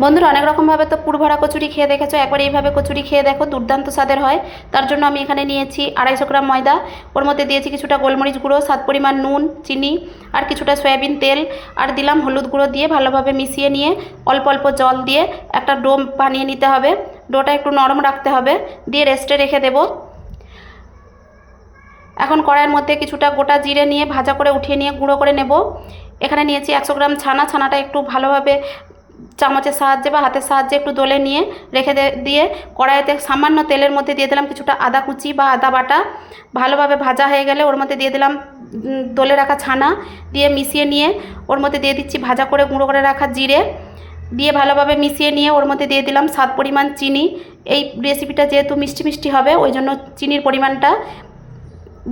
বন্ধুরা, অনেক রকমভাবে তো পুর ভরা কচুরি খেয়ে দেখেছো, একবার এইভাবে কচুরি খেয়ে দেখো, দুর্দান্ত স্বাদের হয়। তার জন্য আমি এখানে নিয়েছি 250 গ্রাম ময়দা, ওর মধ্যে দিয়েছি কিছুটা গোলমরিচ গুঁড়ো, স্বাদ পরিমাণ নুন, চিনি আর কিছুটা সয়াবিন তেল, আর দিলাম হলুদ গুঁড়ো দিয়ে ভালোভাবে মিশিয়ে নিয়ে অল্প অল্প জল দিয়ে একটা ডো বানিয়ে নিতে হবে। ডোটা একটু নরম রাখতে হবে, দিয়ে রেস্টে রেখে দেবো। এখন কড়াইয়ের মধ্যে কিছুটা গোটা জিরে নিয়ে ভাজা করে উঠিয়ে নিয়ে গুঁড়ো করে নেব। এখানে নিয়েছি 100 গ্রাম ছানা। ছানাটা একটু ভালোভাবে চামচের সাহায্যে বা হাতের সাহায্যে একটু দলে নিয়ে রেখে দিয়ে কড়াইতে সামান্য তেলের মধ্যে দিয়ে দিলাম কিছুটা আদা কুচি বা আদা বাটা। ভালোভাবে ভাজা হয়ে গেলে ওর মধ্যে দিয়ে দিলাম দলে রাখা ছানা, দিয়ে মিশিয়ে নিয়ে ওর মধ্যে দিয়ে দিচ্ছি ভাজা করে গুঁড়ো করে রাখা জিরে, দিয়ে ভালোভাবে মিশিয়ে নিয়ে ওর মধ্যে দিয়ে দিলাম স্বাদ পরিমাণ চিনি। এই রেসিপিটা যেহেতু মিষ্টি মিষ্টি হবে, ওই জন্য চিনির পরিমাণটা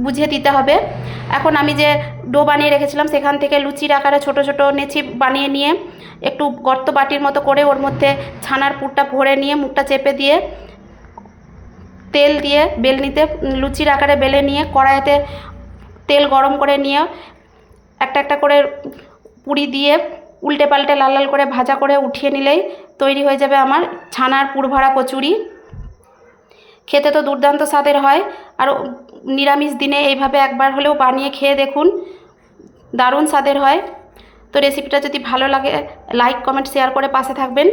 বুঝিয়ে দিতে হবে। এখন আমি যে ডো বানিয়ে রেখেছিলাম সেখান থেকে লুচির আকারে ছোট ছোট নেচি বানিয়ে নিয়ে একটু গর্ত বাটির মতো করে ওর মধ্যে ছানার পুরটা ভরে নিয়ে মুখটা চেপে দিয়ে তেল দিয়ে বেলনিতে লুচির আকারে বেলে নিয়ে কড়াইতে তেল গরম করে নিয়ে একটা একটা করে পুরি দিয়ে উল্টে পাল্টে লাল লাল করে ভাজা করে উঠিয়ে নিলেই তৈরি হয়ে যাবে আমার ছানার পুর ভরা কচুরি। খেতে তো দুর্দান্ত স্বাদের হয়, আর নিরামিষ দিনে এইভাবে একবার হলেও বানিয়ে খেয়ে দেখুন, দারুণ স্বাদের হয়। তো রেসিপিটা যদি ভালো লাগে লাইক কমেন্ট শেয়ার করে পাশে থাকবেন।